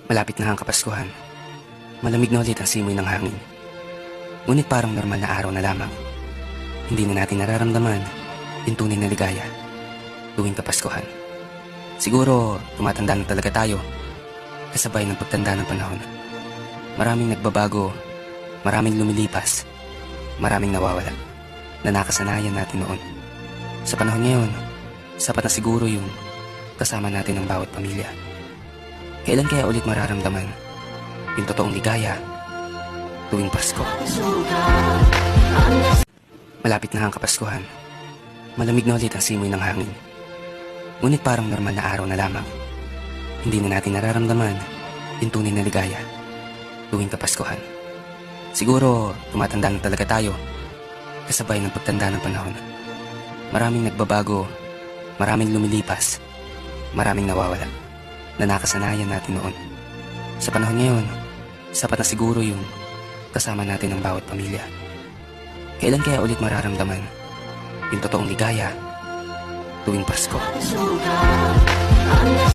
Malapit na ang Kapaskuhan. Malamig na ulit ang simoy ng hangin. Ngunit parang normal na araw na lamang. Hindi na natin nararamdaman yung tunay na ligaya tuwing Kapaskuhan. Siguro tumatanda na talaga tayo kasabay ng pagtanda ng panahon. Maraming nagbabago, maraming lumilipas, maraming nawawala na nakasanayan natin noon. Sa panahon ngayon, sapat na siguro yung kasama natin ang bawat pamilya. Kailan kaya ulit mararamdaman yung totoong ligaya tuwing Pasko? Malapit na ang Kapaskuhan. Malamig na ulit ang simoy ng hangin. Ngunit parang normal na araw na lamang. Hindi na natin nararamdaman yung tunay na ligaya tuwing Kapaskuhan. Siguro tumatanda na talaga tayo kasabay ng pagtanda ng panahon. Maraming nagbabago, maraming lumilipas, maraming nawawala na nakasanayan natin noon. Sa panahon ngayon, sapat na siguro yung kasama natin ang bawat pamilya. Kailan kaya ulit mararamdaman yung totoong ligaya tuwing Pasko?